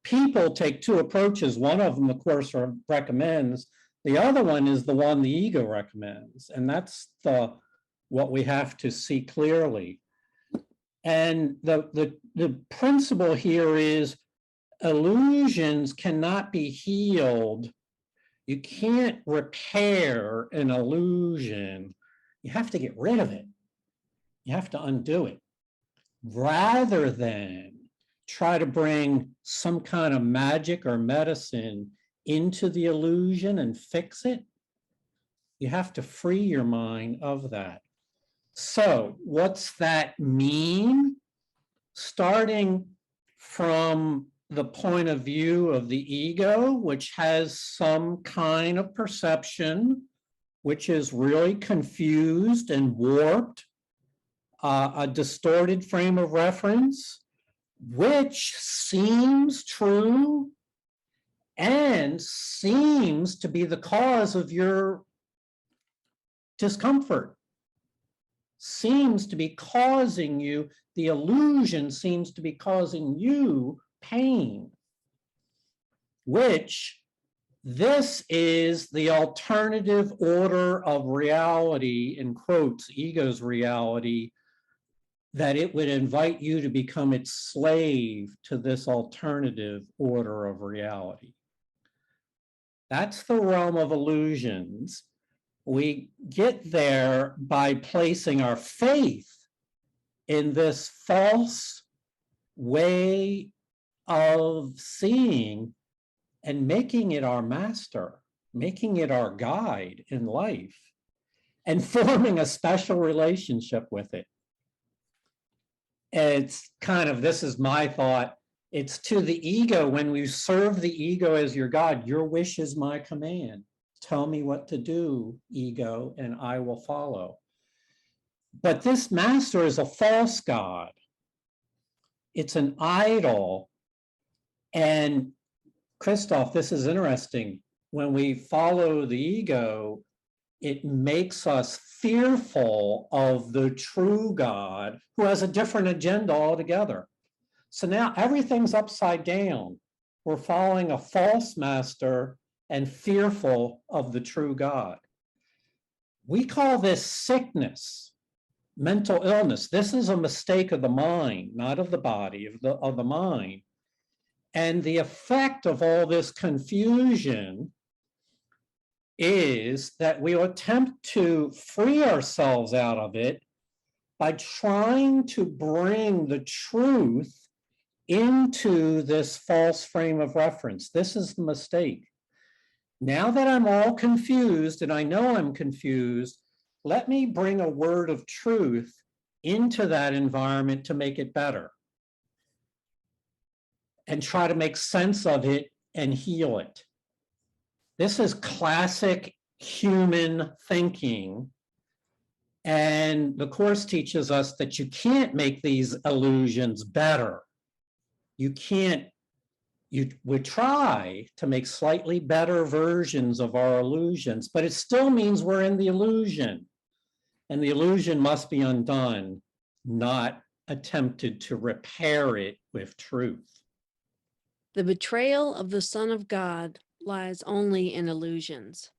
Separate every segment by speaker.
Speaker 1: people take two approaches. One of them, the Course recommends. The other one is the one the ego recommends, and that's what we have to see clearly. And the principle here is illusions cannot be healed. You can't repair an illusion. You have to get rid of it. You have to undo it, rather than try to bring some kind of magic or medicine into the illusion and fix it. You have to free your mind of that. So what's that mean? Starting from the point of view of the ego, which has some kind of perception, which is really confused and warped, a distorted frame of reference, which seems true and seems to be the cause of your discomfort, seems to be causing you, the illusion seems to be causing you pain, which this is the alternative order of reality, in quotes, ego's reality, that it would invite you to become its slave to this alternative order of reality. That's the realm of illusions. We get there by placing our faith in this false way of seeing and making it our master, making it our guide in life, and forming a special relationship with it. It's kind of, this is my thought, it's to the ego, when we serve the ego as your God, your wish is my command. Tell me what to do, ego, and I will follow. But this master is a false God. It's an idol. And Christoph, this is interesting. When we follow the ego, it makes us fearful of the true God who has a different agenda altogether. So now everything's upside down. We're following a false master and fearful of the true God. We call this sickness, mental illness. This is a mistake of the mind, not of the body, of the mind. And the effect of all this confusion is that we'll attempt to free ourselves out of it by trying to bring the truth into this false frame of reference. This is the mistake. Now that I'm all confused, and I know I'm confused, let me bring a word of truth into that environment to make it better, and try to make sense of it and heal it. This is classic human thinking. And the Course teaches us that you can't make these illusions better. You can't, we try to make slightly better versions of our illusions, but it still means we're in the illusion. And the illusion must be undone, not attempted to repair it with truth.
Speaker 2: The betrayal of the Son of God lies only in illusions,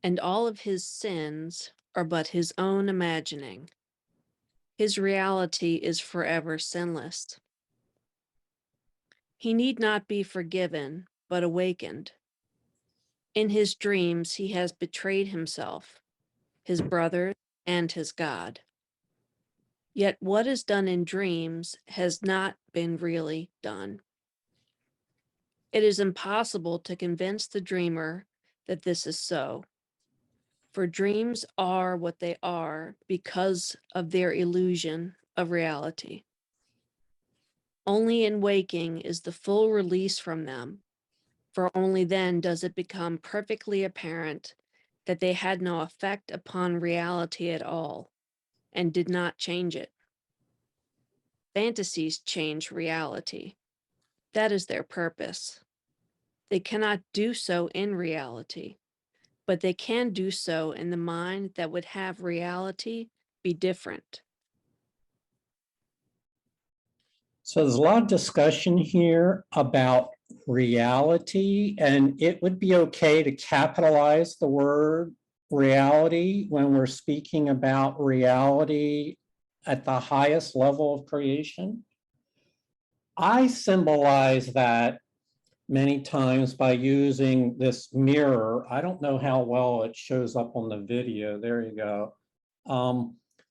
Speaker 2: and all of his sins are but his own imagining. His reality is forever sinless. He need not be forgiven, but awakened. In his dreams, he has betrayed himself, his brothers, and his God. Yet what is done in dreams has not been really done. It is impossible to convince the dreamer that this is so, for dreams are what they are because of their illusion of reality. Only in waking is the full release from them, for only then does it become perfectly apparent that they had no effect upon reality at all, and did not change it. Fantasies change reality. That is their purpose. They cannot do so in reality, but they can do so in the mind that would have reality be different.
Speaker 1: So there's a lot of discussion here about reality, and it would be okay to capitalize the word reality when we're speaking about reality at the highest level of creation. I symbolize that many times by using this mirror. I don't know how well it shows up on the video. There you go.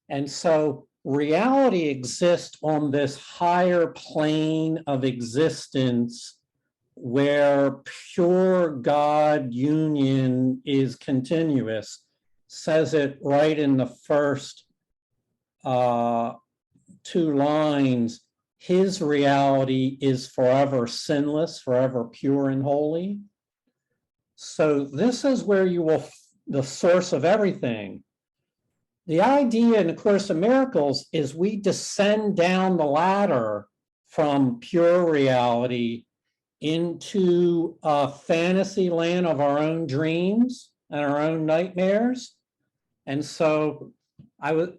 Speaker 1: And so reality exists on this higher plane of existence where pure God union is continuous. Says it right in the first two lines. His reality is forever sinless, forever pure and holy. So this is where you will, the source of everything. The idea in the Course of Miracles is we descend down the ladder from pure reality into a fantasy land of our own dreams and our own nightmares. And so I would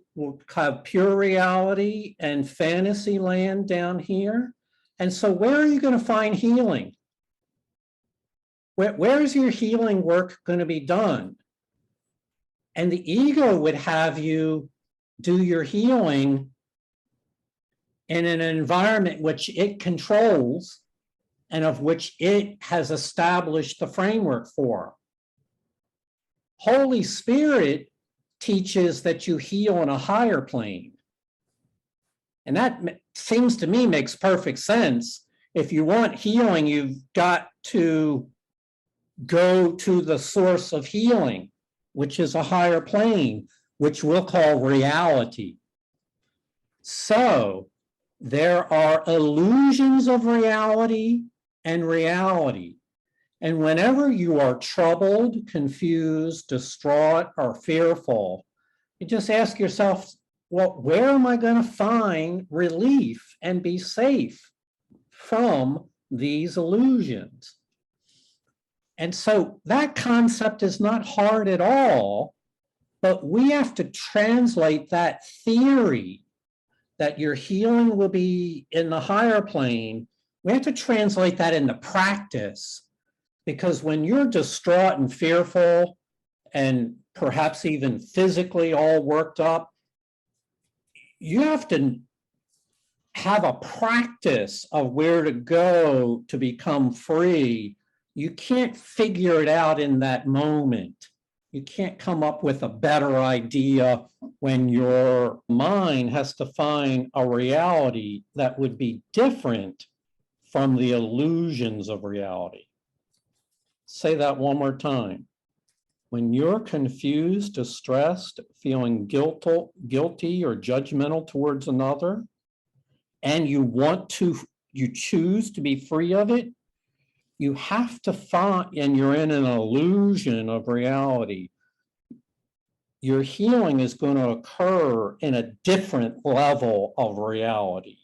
Speaker 1: have pure reality and fantasy land down here. And so where are you going to find healing? Where is your healing work going to be done? And the ego would have you do your healing in an environment which it controls and of which it has established the framework for. Holy Spirit teaches that you heal on a higher plane. And that seems to me makes perfect sense. If you want healing, you've got to go to the source of healing, which is a higher plane, which we'll call reality. So there are illusions of reality and reality. And whenever you are troubled, confused, distraught, or fearful, you just ask yourself, well, where am I going to find relief and be safe from these illusions? And so that concept is not hard at all, but we have to translate that theory that your healing will be in the higher plane. We have to translate that into practice, because when you're distraught and fearful and perhaps even physically all worked up, you have to have a practice of where to go to become free. You can't figure it out in that moment. You can't come up with a better idea when your mind has to find a reality that would be different from the illusions of reality. Say that one more time. When you're confused, distressed, feeling guilty or judgmental towards another, and you choose to be free of it, you have to find, and you're in an illusion of reality, your healing is going to occur in a different level of reality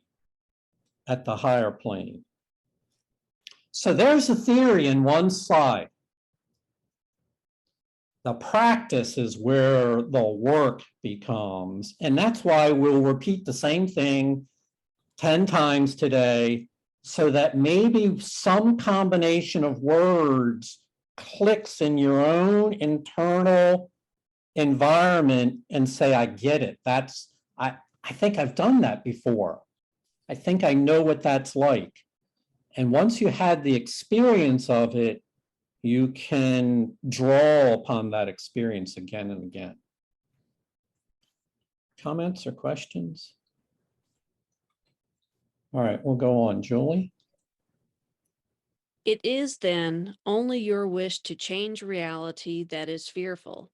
Speaker 1: at the higher plane. So there's a theory in one slide. The practice is where the work becomes, and that's why we'll repeat the same thing 10 times today, so that maybe some combination of words clicks in your own internal environment and say, I get it. I think I've done that before. I think I know what that's like. And once you had the experience of it, you can draw upon that experience again and again. Comments or questions? All right, we'll go on. Julie?
Speaker 2: It is then only your wish to change reality that is fearful,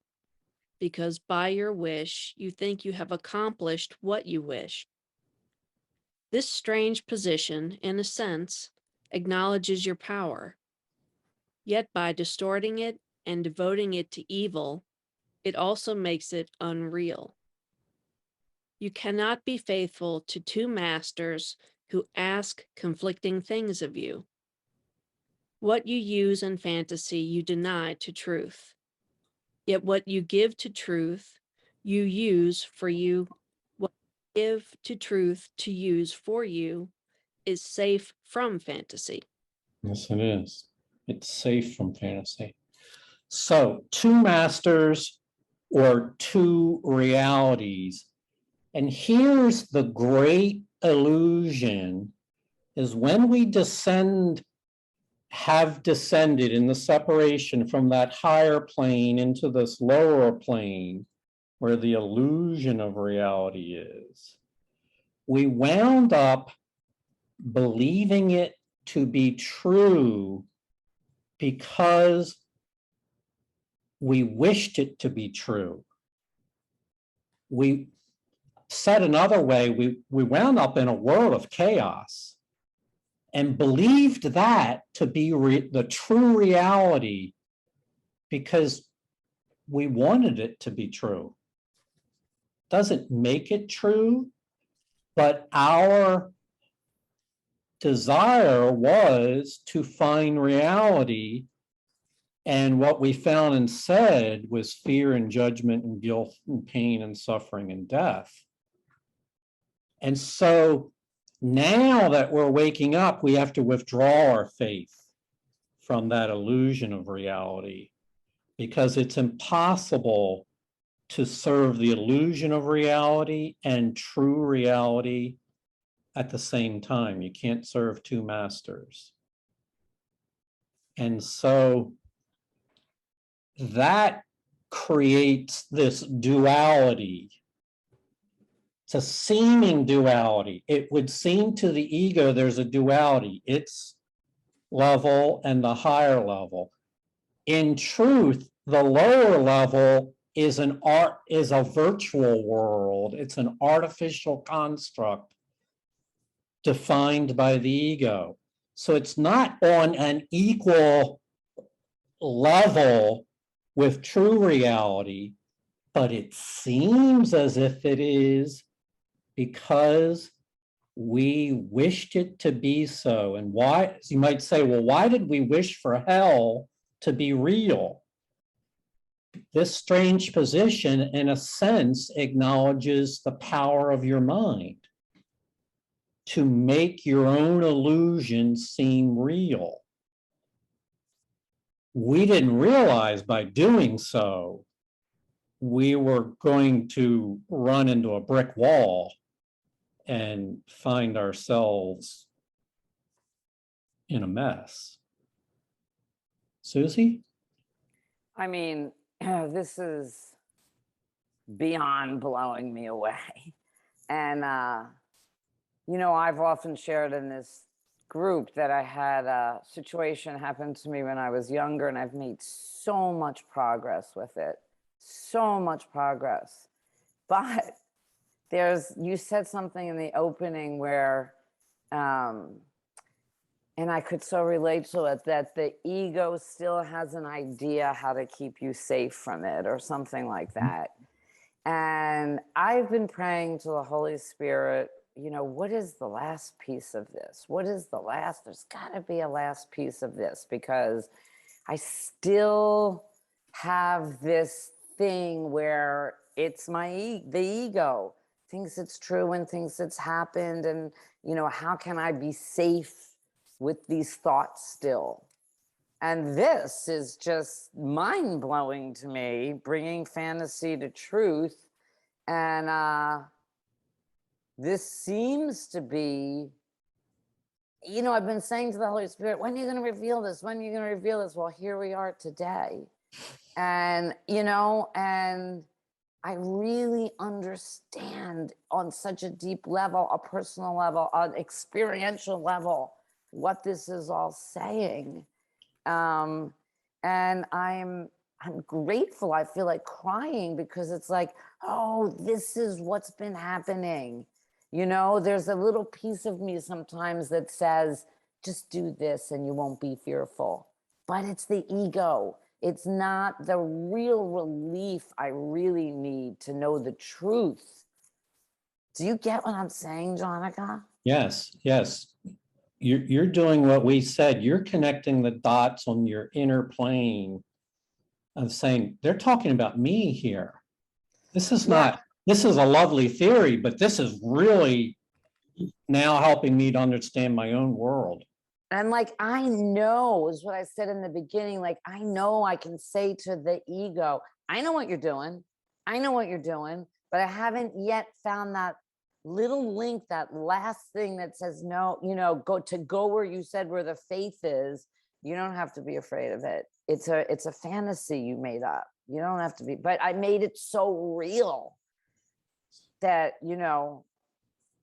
Speaker 2: because by your wish you think you have accomplished what you wish. This strange position, in a sense, acknowledges your power. Yet by distorting it and devoting it to evil, it also makes it unreal. You cannot be faithful to two masters who ask conflicting things of you. What you use in fantasy, you deny to truth. Yet what you give to truth, you use for you. What you give to truth to use for you, is safe from fantasy.
Speaker 1: Yes, it is. It's safe from fantasy. So two masters or two realities. And here's the great illusion is when we have descended in the separation from that higher plane into this lower plane where the illusion of reality is, we wound up believing it to be true because we wished it to be true. We said another way, we wound up in a world of chaos and believed that to be the true reality because we wanted it to be true. Doesn't make it true, but our desire was to find reality. And what we found and said was fear and judgment and guilt and pain and suffering and death. And so now that we're waking up, we have to withdraw our faith from that illusion of reality because it's impossible to serve the illusion of reality and true reality at the same time. You can't serve two masters. And so that creates this duality. It's a seeming duality. It would seem to the ego there's a duality, its level and the higher level. In truth, the lower level is a virtual world. It's an artificial construct defined by the ego. So it's not on an equal level with true reality, but it seems as if it is because we wished it to be so. And why, you might say, well, why did we wish for hell to be real? This strange position, in a sense, acknowledges the power of your mind to make your own illusion seem real. We didn't realize by doing so, we were going to run into a brick wall and find ourselves in a mess. Susie?
Speaker 3: I mean, this is beyond blowing me away. And, you know, I've often shared in this group that I had a situation happen to me when I was younger, and I've made so much progress with it. So much progress. But you said something in the opening where, and I could so relate to it, that the ego still has an idea how to keep you safe from it or something like that. And I've been praying to the Holy Spirit, you know, what is the last piece of this? What is the last? There's got to be a last piece of this, because I still have this thing where it's the ego thinks it's true and thinks it's happened. And, you know, how can I be safe with these thoughts still? And this is just mind-blowing to me, bringing fantasy to truth. And this seems to be, you know, I've been saying to the Holy Spirit, when are you going to reveal this? When are you going to reveal this? Well, here we are today. And, you know, and I really understand on such a deep level, a personal level, an experiential level, what this is all saying. And I'm grateful. I feel like crying because it's like, oh, this is what's been happening. You know, there's a little piece of me sometimes that says, just do this and you won't be fearful. But it's the ego. It's not the real relief I really need to know the truth. Do you get what I'm saying, Jonica?
Speaker 1: Yes, yes. You're doing what we said. You're connecting the dots on your inner plane of saying, they're talking about me here. This is not, this is a lovely theory, but this is really now helping me to understand my own world.
Speaker 3: And like, I know is what I said in the beginning. Like, I know I can say to the ego, I know what you're doing. I know what you're doing, but I haven't yet found that little link, that last thing that says, no, go where you said where the faith is. You don't have to be afraid of it. It's a fantasy you made up. You don't have to be, but I made it so real that,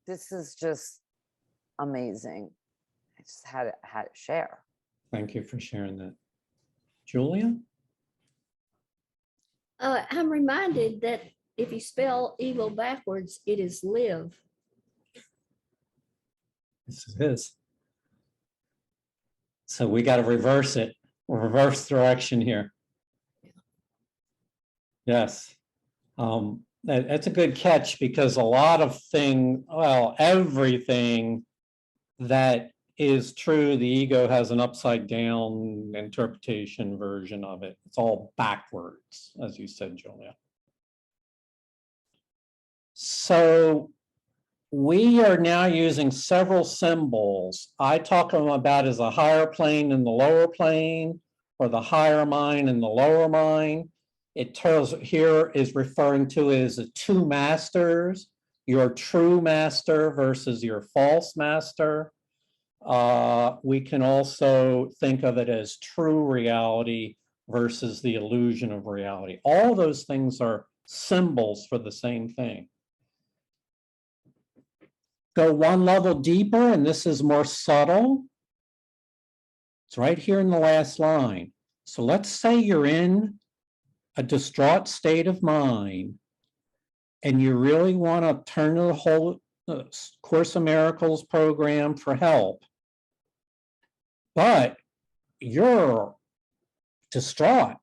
Speaker 3: this is just amazing. I just had to share.
Speaker 1: Thank you for sharing that. Julia?
Speaker 4: I'm reminded that if you spell evil backwards, it is live.
Speaker 1: This is his. So we got to reverse it, reverse direction here. Yes. That's a good catch, because a lot of everything that is true, the ego has an upside down interpretation version of it. It's all backwards, as you said, Julia. So we are now using several symbols. I talk them about as a higher plane and the lower plane, or the higher mind and the lower mind. It tells here is referring to as the two masters, your true master versus your false master. We can also think of it as true reality versus the illusion of reality. All those things are symbols for the same thing. Go one level deeper, and this is more subtle. It's right here in the last line. So let's say you're in a distraught state of mind, and you really want to turn to the whole Course in Miracles program for help, but you're distraught.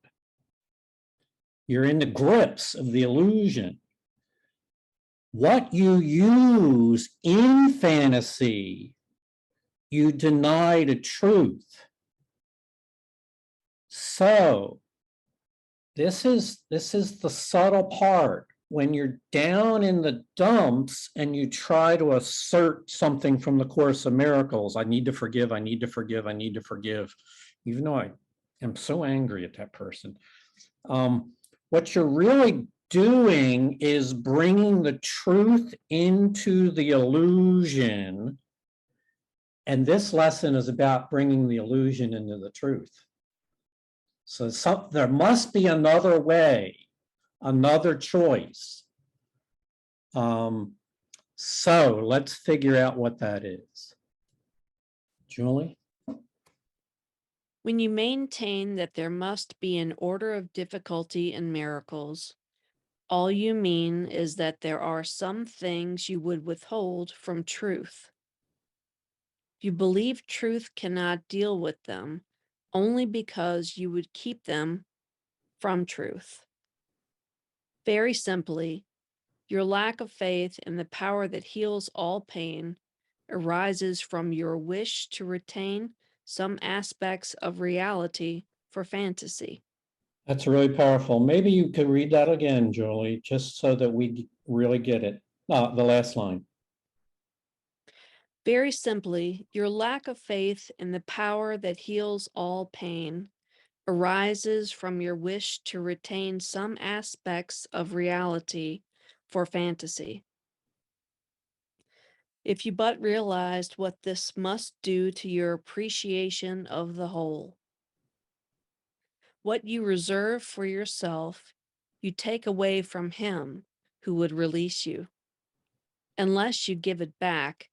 Speaker 1: You're in the grips of the illusion. What you use in fantasy, you deny the truth. So this is the subtle part. When you're down in the dumps and you try to assert something from the Course of Miracles, I need to forgive, I need to forgive, I need to forgive, even though I am so angry at that person. What you're really doing is bringing the truth into the illusion. And this lesson is about bringing the illusion into the truth. So there must be another way, another choice. So let's figure out what that is. Julie?
Speaker 2: When you maintain that there must be an order of difficulty in miracles, all you mean is that there are some things you would withhold from truth. You believe truth cannot deal with them only because you would keep them from truth. Very simply, your lack of faith in the power that heals all pain arises from your wish to retain some aspects of reality for fantasy.
Speaker 1: That's really powerful. Maybe you could read that again, Julie, just so that we really get it. The last line.
Speaker 2: Very simply, your lack of faith in the power that heals all pain arises from your wish to retain some aspects of reality for fantasy. If you but realized what this must do to your appreciation of the whole, what you reserve for yourself, you take away from him who would release you. Unless you give it back,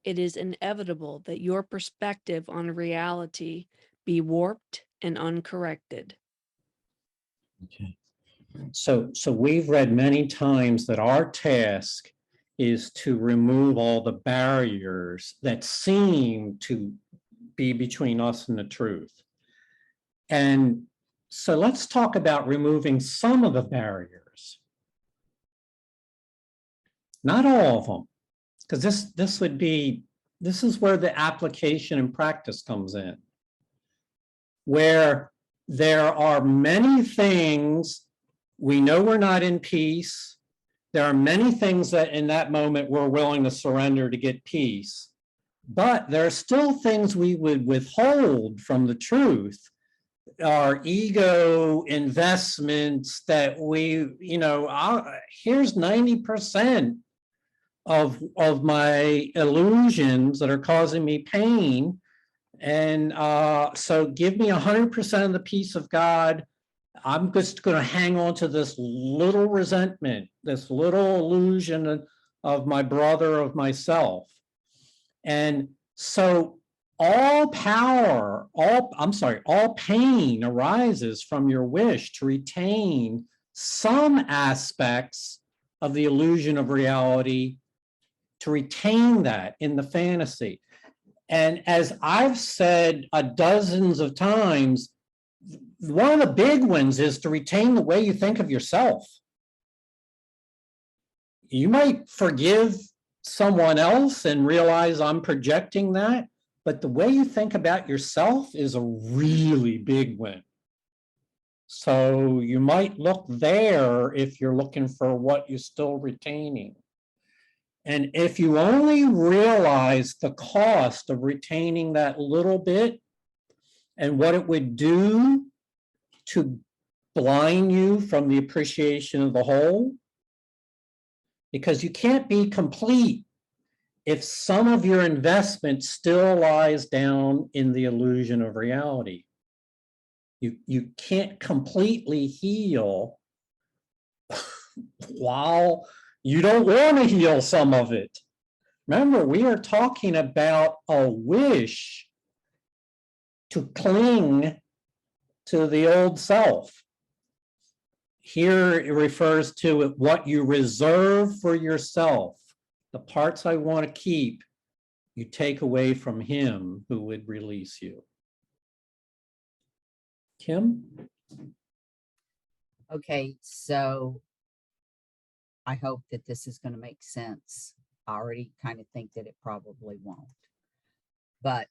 Speaker 2: it is inevitable that your perspective on reality be warped and uncorrected.
Speaker 1: Okay. So we've read many times that our task is to remove all the barriers that seem to be between us and the truth. And so let's talk about removing some of the barriers. Not all of them, because this is where the application and practice comes in, where there are many things we know we're not in peace, There are many things that in that moment we're willing to surrender to get peace, but there are still things we would withhold from the truth. Our ego investments that we, here's 90% of my illusions that are causing me pain. And so give me 100% of the peace of God. I'm just going to hang on to this little resentment, this little illusion of my brother, of myself. And so all pain arises from your wish to retain some aspects of the illusion of reality, to retain that in the fantasy. And as I've said dozens of times, one of the big ones is to retain the way you think of yourself. You might forgive someone else and realize I'm projecting that, but the way you think about yourself is a really big one. So you might look there if you're looking for what you're still retaining. And if you only realize the cost of retaining that little bit and what it would do to blind you from the appreciation of the whole, because you can't be complete if some of your investment still lies down in the illusion of reality. You can't completely heal while you don't want to heal some of it. Remember, we are talking about a wish to cling to the old self. Here it refers to what you reserve for yourself. The parts I want to keep, you take away from him who would release you. Kim?
Speaker 5: Okay, so I hope that this is going to make sense. I already kind of think that it probably won't. But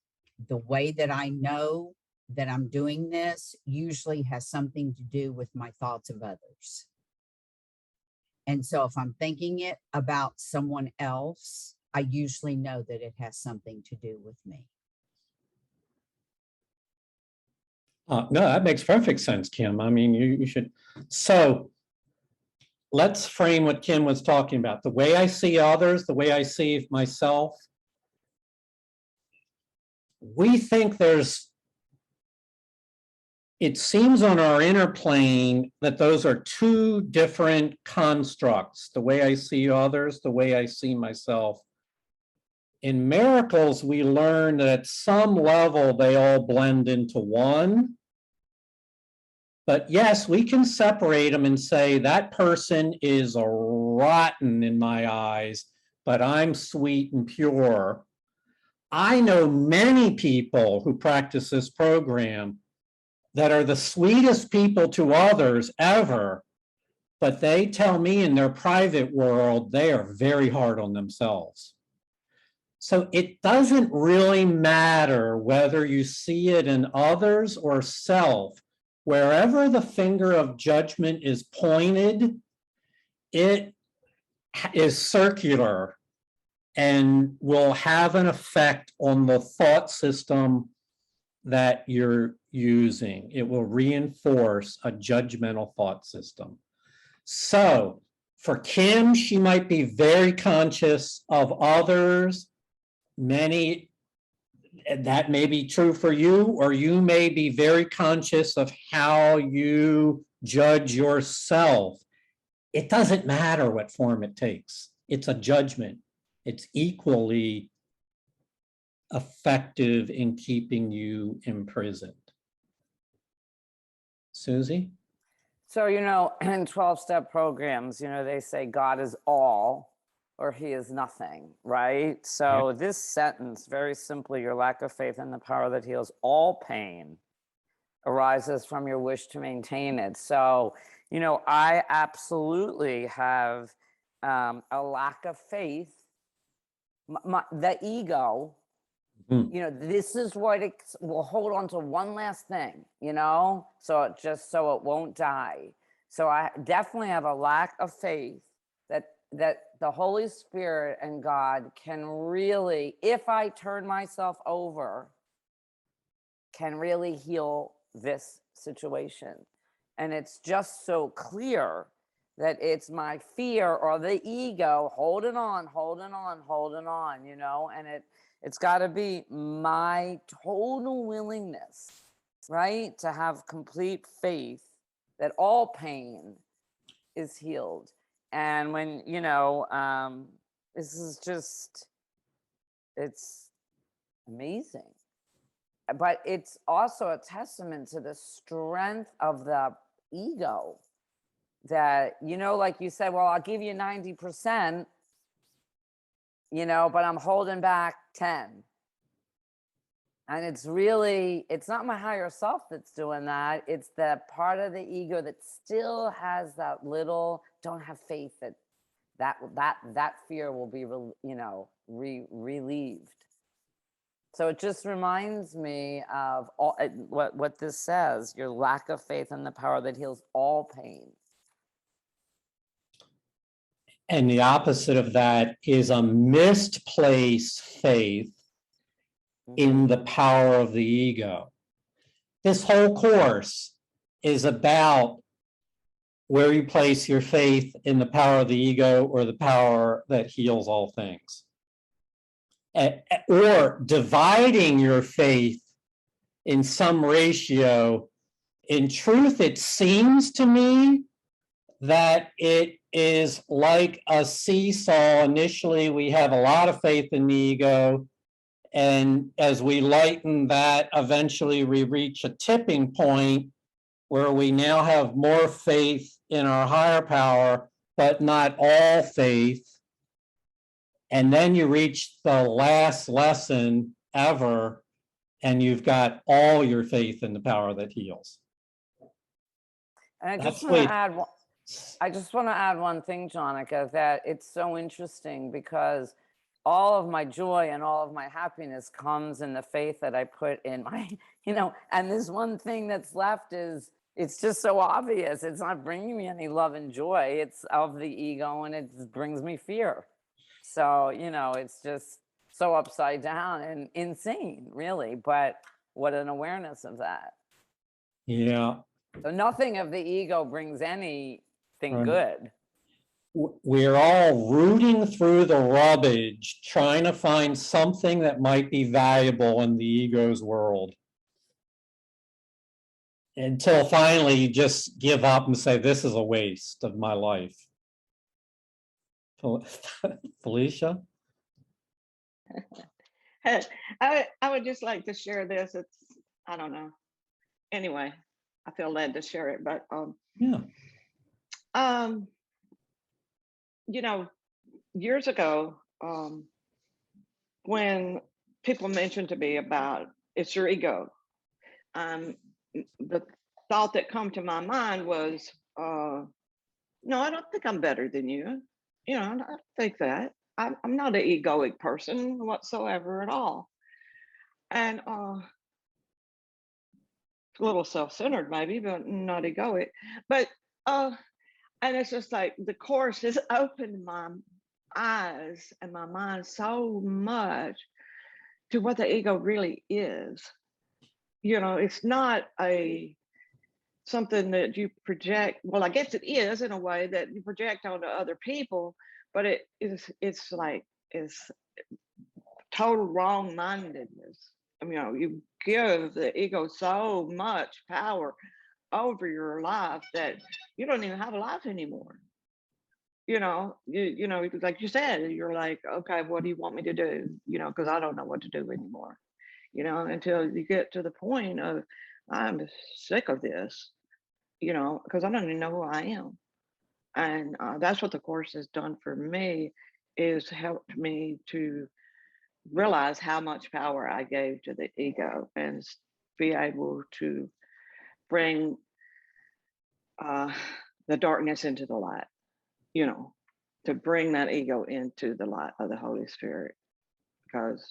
Speaker 5: the way that I know that I'm doing this usually has something to do with my thoughts of others. And so if I'm thinking it about someone else, I usually know that it has something to do with me.
Speaker 1: No, that makes perfect sense, Kim. I mean, you should. So let's frame what Kim was talking about. The way I see others, the way I see myself. We think it seems on our inner plane that those are two different constructs, the way I see others, the way I see myself. In miracles, we learn that at some level, they all blend into one. But yes, we can separate them and say that person is rotten in my eyes, but I'm sweet and pure. I know many people who practice this program that are the sweetest people to others ever, but they tell me in their private world, they are very hard on themselves. So it doesn't really matter whether you see it in others or self. Wherever the finger of judgment is pointed, it is circular and will have an effect on the thought system that you're using. It will reinforce a judgmental thought system. So for Kim, she might be very conscious of others. Many, that may be true for you, or you may be very conscious of how you judge yourself. It doesn't matter what form it takes. It's a judgment. It's equally effective in keeping you imprisoned. Susie?
Speaker 3: So, in 12-step programs, they say God is all or he is nothing, right? So this sentence, very simply, your lack of faith in the power that heals all pain arises from your wish to maintain it. So, I absolutely have a lack of faith. The ego, this is what it will hold on to one last thing, so it won't die. So I definitely have a lack of faith that that the Holy Spirit and God can really, if I turn myself over, can really heal this situation. And it's just so clear that it's my fear or the ego holding on, you know, and it's got to be my total willingness, right, to have complete faith that all pain is healed. And when, you know, this is just, it's amazing. But it's also a testament to the strength of the ego that, you know, like you said, well, I'll give you 90%, you know, but I'm holding back 10. And it's really, it's not my higher self that's doing that. It's the part of the ego that still has that little, don't have faith that fear will be, you know, relieved. So it just reminds me of all, what this says, your lack of faith in the power that heals all pain.
Speaker 1: And the opposite of that is a misplaced faith in the power of the ego. This whole course is about where you place your faith in the power of the ego or the power that heals all things. Or dividing your faith in some ratio. In truth, it seems to me that it is like a seesaw. Initially, we have a lot of faith in the ego. And as we lighten that, eventually we reach a tipping point where we now have more faith in our higher power, but not all faith. And then you reach the last lesson ever, and you've got all your faith in the power that heals.
Speaker 3: And I
Speaker 1: That's
Speaker 3: just want
Speaker 1: sweet.
Speaker 3: to add, I just want to add one thing, Jonica, that it's so interesting because all of my joy and all of my happiness comes in the faith that I put in my, you know, and this one thing that's left is, it's just so obvious. It's not bringing me any love and joy. It's of the ego, and it brings me fear. So, you know, it's just so upside down and insane, really. But what an awareness of that.
Speaker 1: Yeah.
Speaker 3: So nothing of the ego brings anything
Speaker 1: Right.
Speaker 3: good.
Speaker 1: We're all rooting through the rubbish, trying to find something that might be valuable in the ego's world. Until finally you just give up and say, this is a waste of my life. Felicia?
Speaker 6: I would just like to share this. It's, I don't know. Anyway, I feel led to share it, but
Speaker 1: Yeah.
Speaker 6: you know, years ago, when people mentioned to me about it's your ego, the thought that come to my mind was, no, I don't think I'm better than you. You know, I don't think that. I'm not an egoic person whatsoever at all. And a little self-centered maybe, but not egoic. But and it's just like the course has opened my eyes and my mind so much to what the ego really is. You know, it's not a something that you project. Well, I guess it is in a way that you project onto other people, but it's like it's total wrong-mindedness. I mean, you know, you give the ego so much power over your life that you don't even have a life anymore. You know, you know, like you said, you're like, okay, what do you want me to do? You know, because I don't know what to do anymore. You know, until you get to the point of, I'm sick of this. You know, because I don't even know who I am. And that's what the course has done for me, is helped me to realize how much power I gave to the ego and be able to bring the darkness into the light, you know, to bring that ego into the light of the Holy Spirit. Because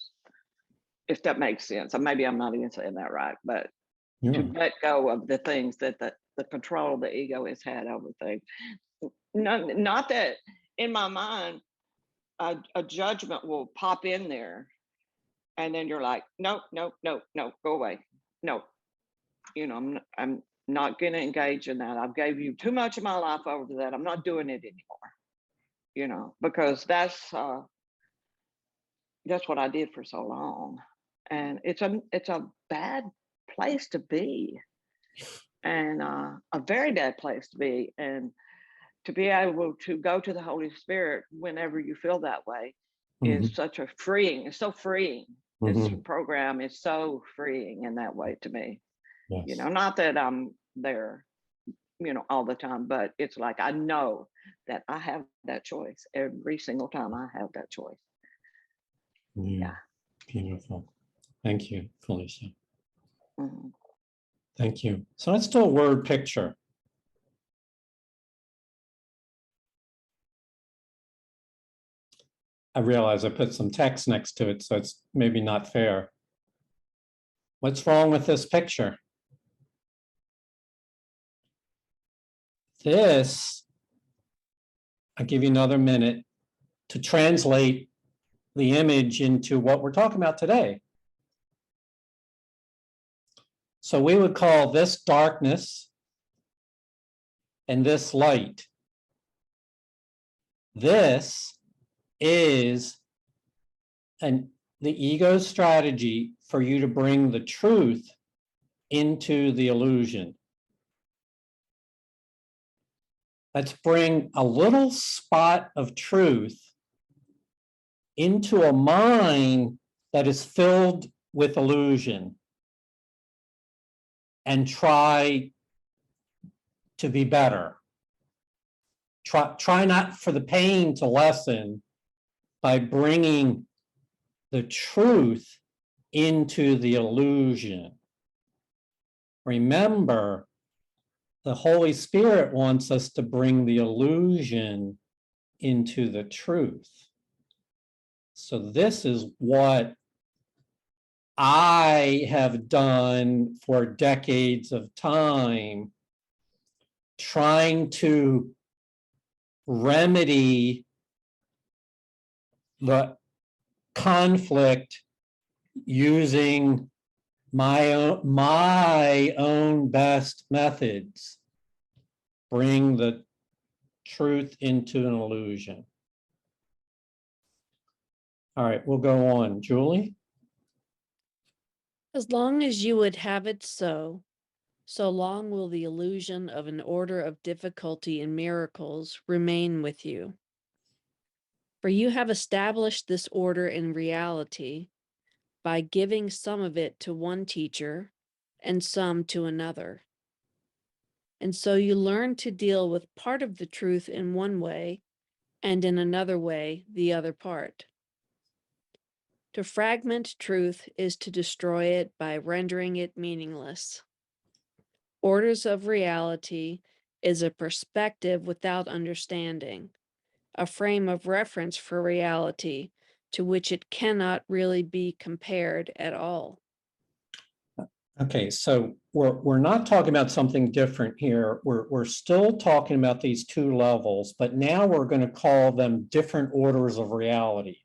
Speaker 6: if that makes sense, and maybe I'm not even saying that right, but to let go of the things that the control the ego has had over things. No, not that in my mind, a judgment will pop in there, and then you're like, no, no, no, no, go away. No, I'm not going to engage in that. I've gave you too much of my life over that. I'm not doing it anymore, because that's what I did for so long. And it's a bad place to be, and a very bad place to be. And to be able to go to the Holy Spirit whenever you feel that way
Speaker 1: Mhm,
Speaker 6: is such a freeing. It's so freeing. This
Speaker 1: mhm,
Speaker 6: program is so freeing in that way to me.
Speaker 1: yes.
Speaker 6: Not that I'm there, all the time, but it's like I know that I have that choice every single time I have that choice. Yeah.
Speaker 1: Beautiful. Thank you, Felicia.
Speaker 6: Mhm.
Speaker 1: Thank you. So let's do a word picture. I realize I put some text next to it, so it's maybe not fair. What's wrong with this picture? This, I'll give you another minute to translate the image into what we're talking about today. So we would call this darkness and this light. This is the ego's strategy for you to bring the truth into the illusion. Let's bring a little spot of truth into a mind that is filled with illusion and try to be better. Try not for the pain to lessen by bringing the truth into the illusion. Remember, the Holy Spirit wants us to bring the illusion into the truth. So this is what I have done for decades of time, trying to remedy the conflict using my own best methods. Bring the truth into an illusion. All right, we'll go on. Julie?
Speaker 2: As long as you would have it so, so long will the illusion of an order of difficulty and miracles remain with you. For you have established this order in reality by giving some of it to one teacher and some to another. And so you learn to deal with part of the truth in one way and in another way the other part. To fragment truth is to destroy it by rendering it meaningless. Orders of reality is a perspective without understanding, a frame of reference for reality to which it cannot really be compared at all.
Speaker 1: Okay, so we're not talking about something different here. We're still talking about these two levels, but now we're going to call them different orders of reality.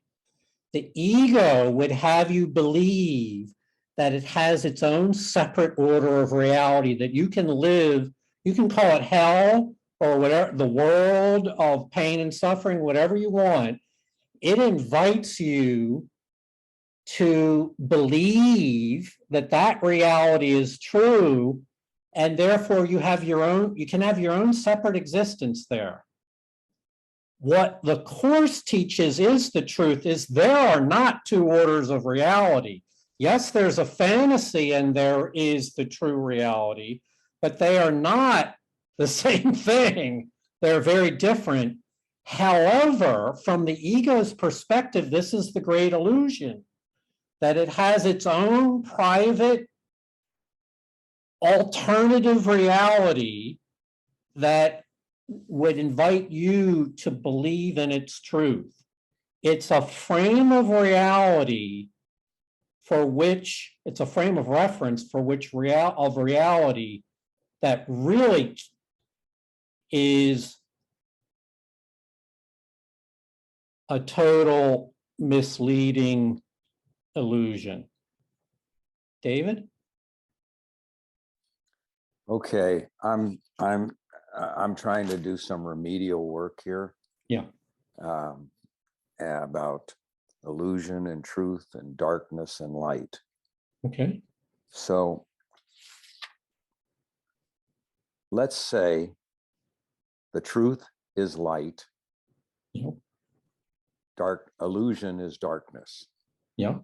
Speaker 1: The ego would have you believe that it has its own separate order of reality, that you can live, you can call it hell or whatever, the world of pain and suffering, whatever you want. It invites you to believe that that reality is true, and therefore you can have your own separate existence there. What the Course teaches is the truth is there are not two orders of reality. Yes, there's a fantasy and there is the true reality, but they are not the same thing. They're very different. However, from the ego's perspective, this is the great illusion, that it has its own private alternative reality that would invite you to believe in its truth. It's a frame of reality for which, it's a frame of reference for which reality that really is a total misleading illusion. David?
Speaker 7: Okay, I'm trying to do some remedial work here.
Speaker 1: Yeah.
Speaker 7: About illusion and truth and darkness and light.
Speaker 1: Okay.
Speaker 7: So let's say the truth is light.
Speaker 1: Yeah.
Speaker 7: Dark illusion is darkness.
Speaker 1: Yeah.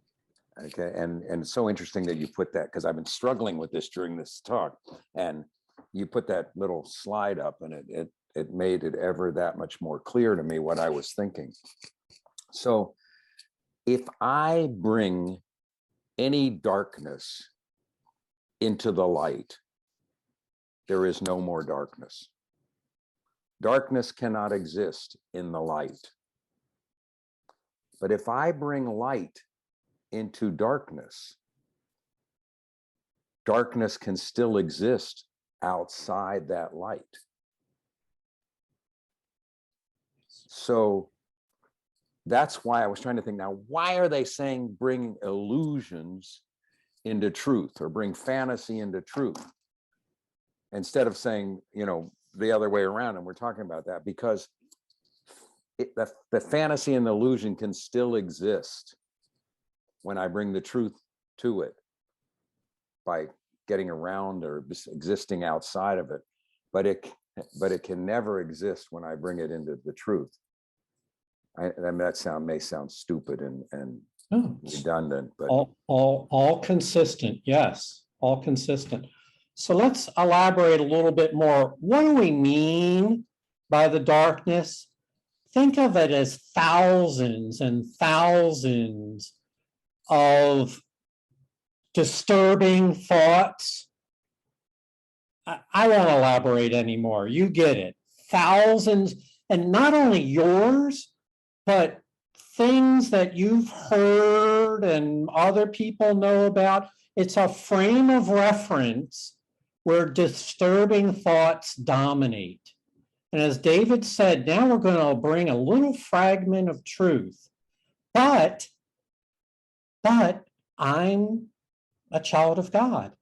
Speaker 7: Okay, and it's so interesting that you put that, because I've been struggling with this during this talk, and you put that little slide up, and it made it ever that much more clear to me what I was thinking. So if I bring any darkness into the light, there is no more darkness. Darkness cannot exist in the light. But if I bring light into darkness, darkness can still exist outside that light. So that's why I was trying to think, now, why are they saying bring illusions into truth, or bring fantasy into truth, instead of saying, the other way around? And we're talking about that because the fantasy and the illusion can still exist when I bring the truth to it by getting around or existing outside of it, but it can never exist when I bring it into the truth. I mean, that may sound stupid and
Speaker 1: Oh, it's
Speaker 7: redundant, but
Speaker 1: all consistent. Yes, all consistent. So let's elaborate a little bit more. What do we mean by the darkness? Think of it as thousands and thousands of disturbing thoughts. I won't elaborate anymore. You get it. Thousands, and not only yours, but things that you've heard and other people know about. It's a frame of reference where disturbing thoughts dominate. And as David said, now we're going to bring a little fragment of truth. But I'm a child of God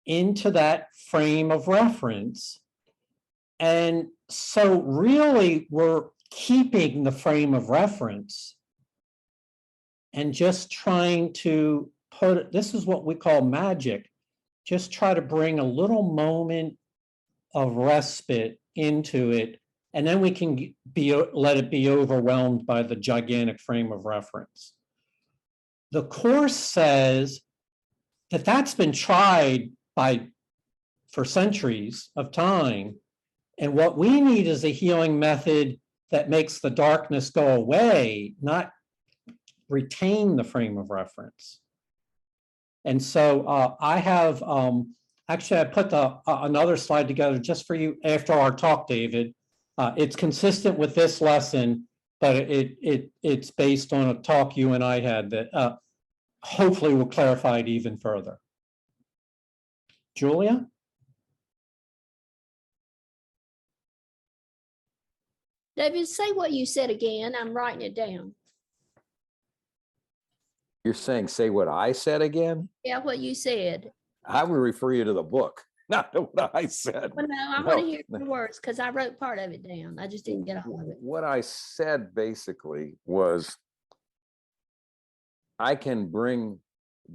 Speaker 1: into that frame of reference. And so really we're keeping the frame of reference and just trying to put it, this is what we call magic, just try to bring a little moment of respite into it, and then we can let it be overwhelmed by the gigantic frame of reference. The Course says that that's been tried for centuries of time, and what we need is a healing method that makes the darkness go away, not retain the frame of reference. And so I have, actually I put another slide together just for you after our talk, David. It's consistent with this lesson, but it's based on a talk you and I had that hopefully will clarify it even further. Julia?
Speaker 4: David, say what you said again. I'm writing it down.
Speaker 7: you're saying, say what I said again?
Speaker 4: Yeah, what you said.
Speaker 7: I would refer you to the book, not to what I said.
Speaker 4: Well, no, I want to hear the words because I wrote part of it down. I just didn't get all of it.
Speaker 7: What I said basically was, I can bring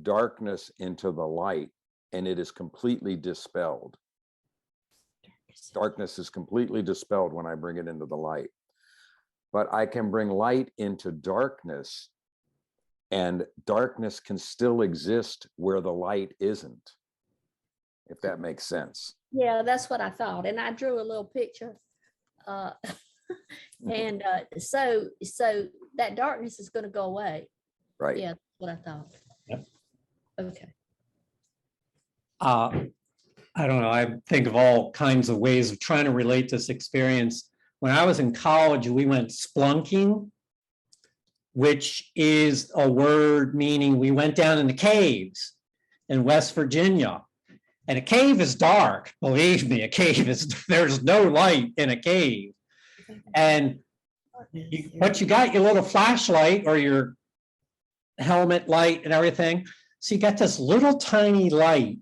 Speaker 7: darkness into the light and it is completely dispelled. Darkness is completely dispelled when I bring it into the light. But I can bring light into darkness, and darkness can still exist where the light isn't, if that makes sense.
Speaker 4: Yeah, that's what I thought. And I drew a little picture. And so that darkness is going to go away.
Speaker 7: Right.
Speaker 4: Yeah, that's what I thought.
Speaker 1: Yep.
Speaker 4: Okay.
Speaker 1: I don't know, I think of all kinds of ways of trying to relate this experience. When I was in college, we went splunking, which is a word meaning we went down in the caves in West Virginia. And a cave is dark, believe me, there's no light in a cave. And But you got your little flashlight or your helmet light and everything. So you got this little tiny light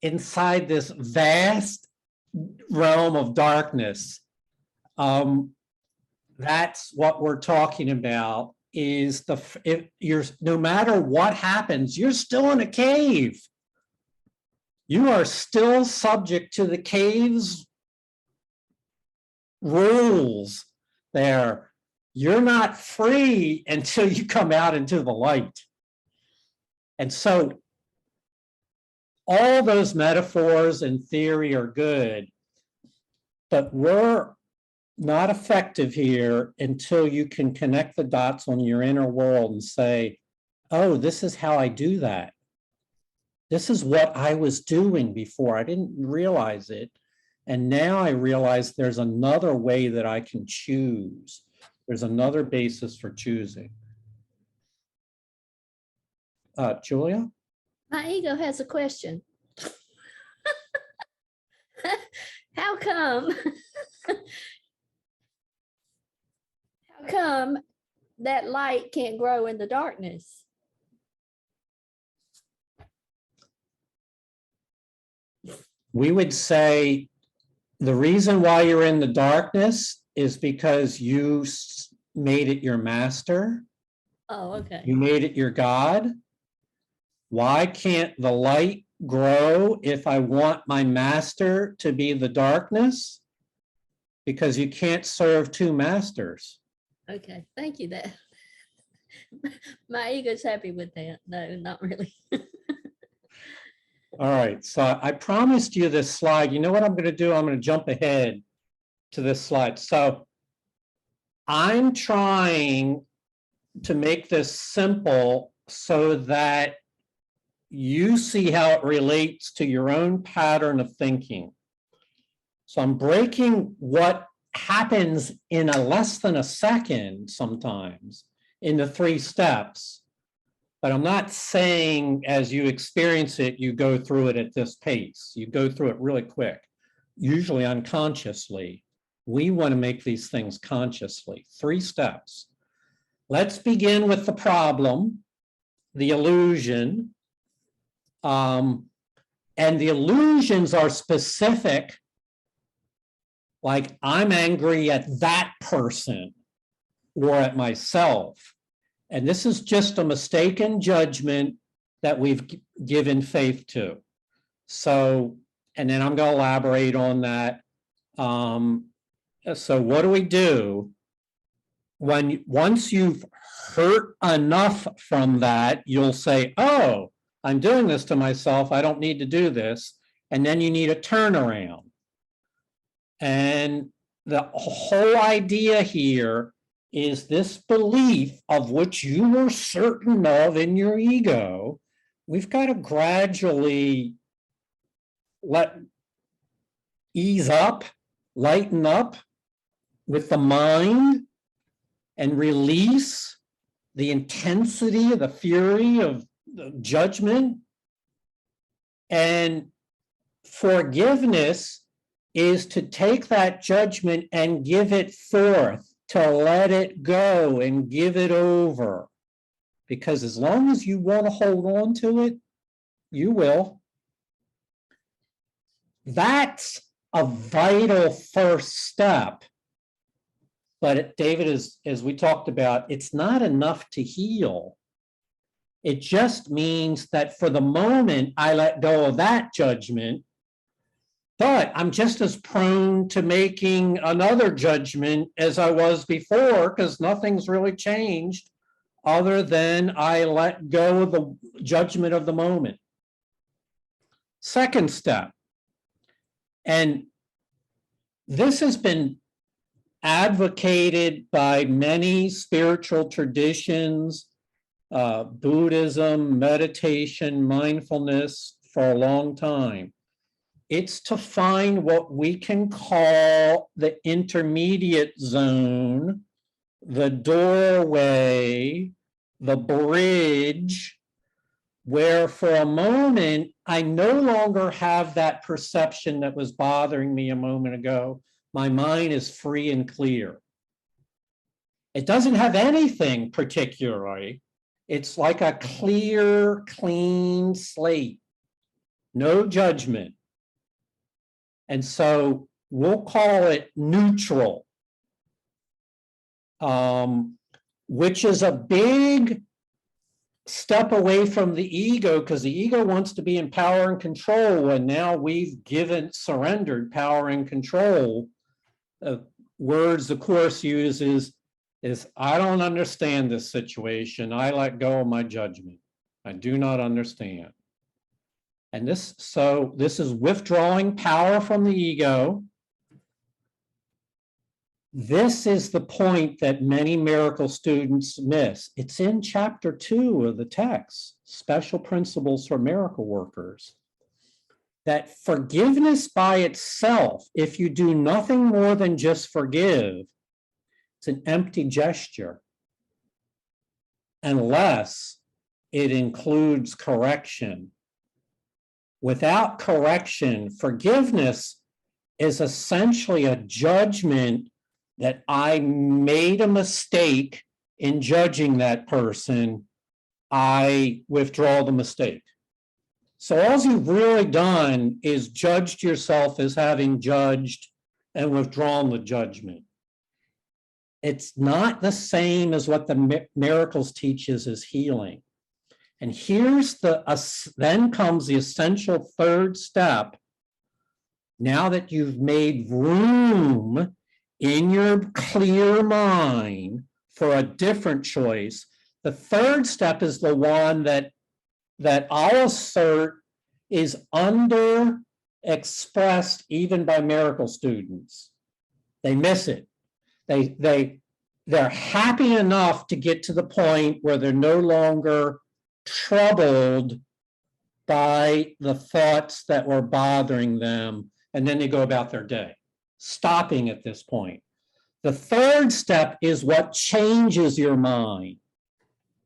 Speaker 1: inside this vast realm of darkness. That's what we're talking about, is if you're, no matter what happens, you're still in a cave. You are still subject to the cave's rules there. You're not free until you come out into the light. And so all those metaphors in theory are good, but we're not effective here until you can connect the dots on your inner world and say, oh, this is how I do that. This is what I was doing before. I didn't realize it. And now I realize there's another way that I can choose. There's another basis for choosing. Julia?
Speaker 4: My ego has a question. How come? How come that light can't grow in the darkness?
Speaker 1: We would say the reason why you're in the darkness is because you made it your master.
Speaker 4: Oh, okay.
Speaker 1: You made it your God. Why can't the light grow if I want my master to be the darkness? Because you can't serve two masters.
Speaker 4: Okay, thank you. That my ego's happy with that. No, not really.
Speaker 1: All right, so I promised you this slide. You know what I'm going to do? I'm going to jump ahead to this slide. So I'm trying to make this simple so that you see how it relates to your own pattern of thinking. So I'm breaking what happens in a less than a second sometimes into 3 steps. But I'm not saying as you experience it, you go through it at this pace. You go through it really quick, usually unconsciously. We want to make these things consciously. 3 steps. Let's begin with the problem, the illusion. And the illusions are specific, like I'm angry at that person or at myself. And this is just a mistaken judgment that we've given faith to. So, and then I'm going to elaborate on that. So what do? Once you've hurt enough from that, you'll say, oh, I'm doing this to myself. I don't need to do this. And then you need a turnaround. And the whole idea here is this belief of which you were certain of in your ego. We've got to gradually ease up, lighten up with the mind and release the intensity, the fury of the judgment. And forgiveness is to take that judgment and give it forth, to let it go and give it over. Because as long as you want to hold on to it, you will. That's a vital first step. But David, as we talked about, it's not enough to heal. It just means that for the moment, I let go of that judgment, but I'm just as prone to making another judgment as I was before, because nothing's really changed other than I let go of the judgment of the moment. Second step, and this has been advocated by many spiritual traditions, Buddhism, meditation, mindfulness for a long time. It's to find what we can call the intermediate zone, the doorway, the bridge, where for a moment, I no longer have that perception that was bothering me a moment ago. My mind is free and clear. It doesn't have anything particularly. It's like a clear, clean slate, no judgment. And so we'll call it neutral, which is a big step away from the ego, because the ego wants to be in power and control, and now we've surrendered power and control. Words the Course uses is, I don't understand this situation. I let go of my judgment. I do not understand. And this is withdrawing power from the ego. This is the point that many miracle students miss. It's in chapter 2 of the text, Special Principles for Miracle Workers, that forgiveness by itself, if you do nothing more than just forgive, it's an empty gesture, unless it includes correction. Without correction, forgiveness is essentially a judgment that I made a mistake in judging that person. I withdraw the mistake. So all you've really done is judged yourself as having judged and withdrawn the judgment. It's not the same as what the miracles teaches as healing. And here's then comes the essential third step. Now that you've made room in your clear mind for a different choice, the third step is the one that I'll assert is under-expressed even by miracle students. They miss it. They're happy enough to get to the point where they're no longer troubled by the thoughts that were bothering them, and then they go about their day, stopping at this point. The third step is what changes your mind,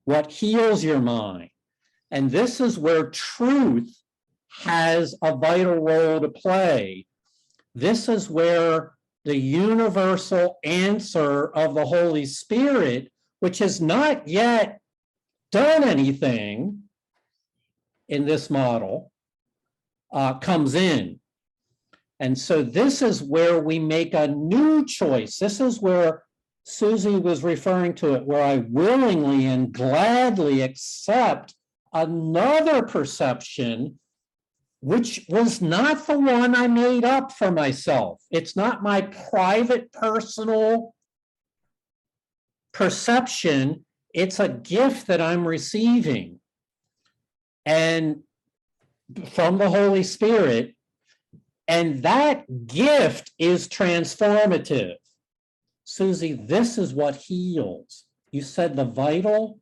Speaker 1: what heals your mind. And this is where truth has a vital role to play. This is where the universal answer of the Holy Spirit, which has not yet done anything in this model, comes in. And so this is where we make a new choice. This is where Susie was referring to it, where I willingly and gladly accept another perception, which was not the one I made up for myself. It's not my private, personal perception. It's a gift that I'm receiving, and from the Holy Spirit, and that gift is transformative. Susie, this is what heals. You said the vital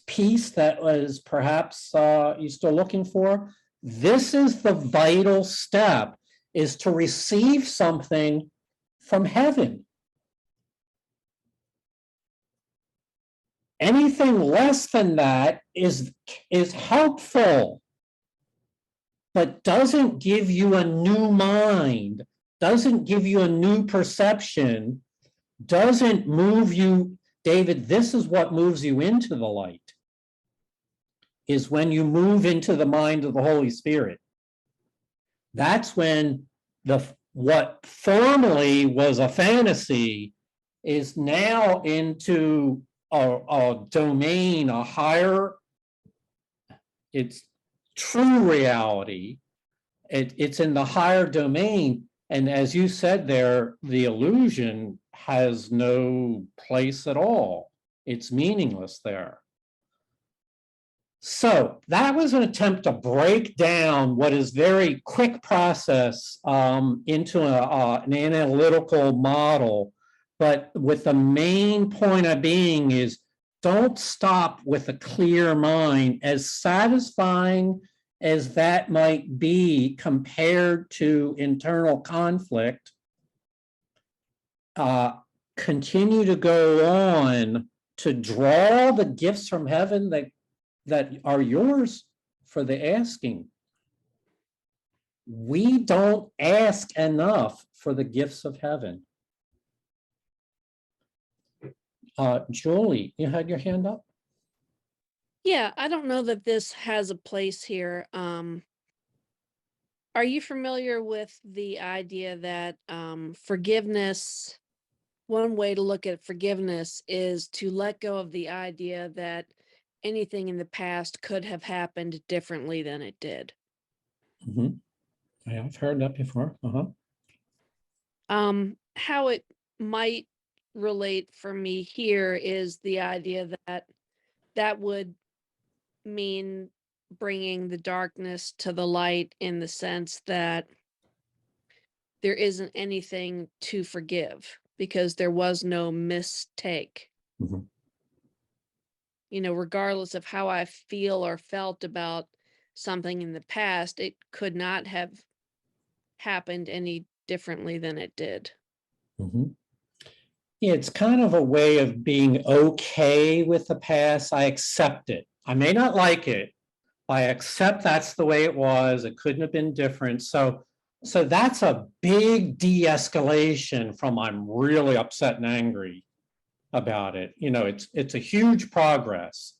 Speaker 1: piece that was perhaps you're still looking for. This is the vital step, is to receive something from heaven. Anything less than that is helpful, but doesn't give you a new mind, doesn't give you a new perception, doesn't move you. David, this is what moves you into the light, is when you move into the mind of the Holy Spirit. That's when what formerly was a fantasy is now into a domain, a higher, it's true reality. It's in the higher domain. And as you said there, the illusion has no place at all. It's meaningless there. So that was an attempt to break down what is very quick process into an analytical model. But with the main point of being is, don't stop with a clear mind, as satisfying as that might be compared to internal conflict. Continue to go on to draw the gifts from heaven that are yours for the asking. We don't ask enough for the gifts of heaven. Julie, you had your hand up?
Speaker 2: Yeah, I don't know that this has a place here. Are you familiar with the idea that forgiveness, one way to look at forgiveness is to let go of the idea that anything in the past could have happened differently than it did?
Speaker 1: Mhm. Yeah, I've heard that before.
Speaker 2: How it might relate for me here is the idea that that would mean bringing the darkness to the light in the sense that there isn't anything to forgive because there was no mistake.
Speaker 1: Mhm.
Speaker 2: You know, regardless of how I feel or felt about something in the past, it could not have happened any differently than it did.
Speaker 1: Mhm. Yeah, it's kind of a way of being okay with the past. I accept it. I may not like it. I accept that's the way it was. It couldn't have been different. So that's a big de-escalation from I'm really upset and angry about it. You know, it's a huge progress.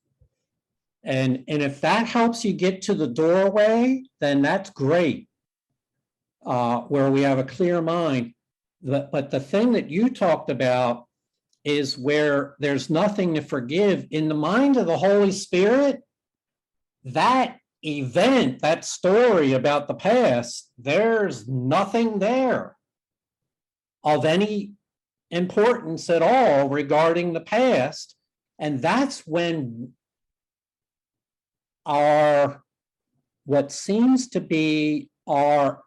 Speaker 1: And if that helps you get to the doorway, then that's great. Where we have a clear mind. But the thing that you talked about is where there's nothing to forgive. In the mind of the Holy Spirit, that event, that story about the past, there's nothing there of any importance at all regarding the past. And that's when our, what seems to be our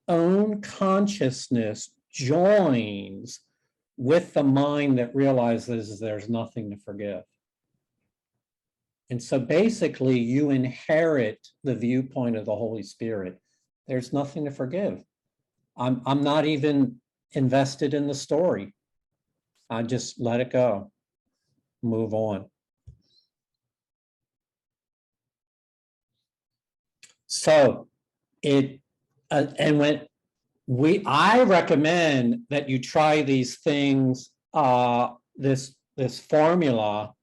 Speaker 1: own consciousness joins with the mind that realizes there's nothing to forgive. And so basically you inherit the viewpoint of the Holy Spirit. There's nothing to forgive. I'm not even invested in the story. I just let it go, move on. So and when I recommend that you try these things, this formula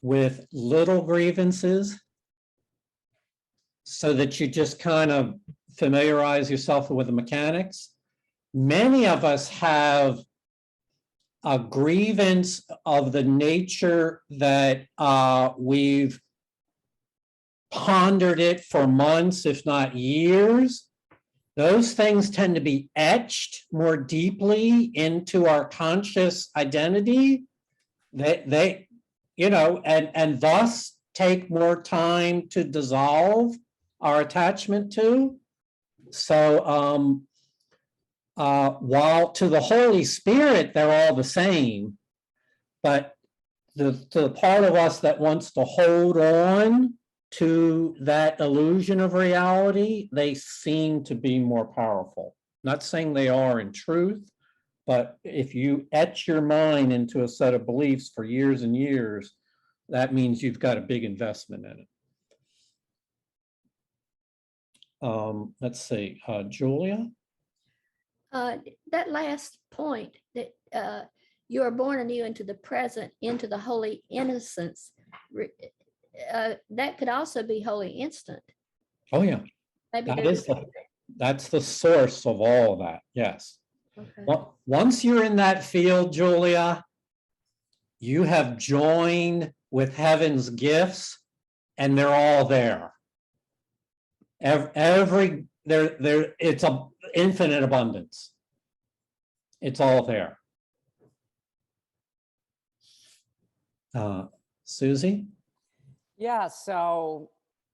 Speaker 1: with little grievances so that you just kind of familiarize yourself with the mechanics. Many of us have a grievance of the nature that we've pondered it for months, if not years. Those things tend to be etched more deeply into our conscious identity. They and thus take more time to dissolve our attachment to. So while to the Holy Spirit, they're all the same, but the part of us that wants to hold on to that illusion of reality, they seem to be more powerful. Not saying they are in truth, but if you etch your mind into a set of beliefs for years and years, that means you've got a big investment in it. Let's see, Julia?
Speaker 4: That last point that you are born anew into the present, into the holy innocence, that could also be holy instant.
Speaker 1: Oh yeah,
Speaker 4: Maybe
Speaker 1: that's the source of all of that. Yes.
Speaker 4: okay.
Speaker 1: Well, once you're in that field, Julia, you have joined with heaven's gifts, and they're all there. It's a infinite abundance. It's all there. Susie?
Speaker 3: Yeah, so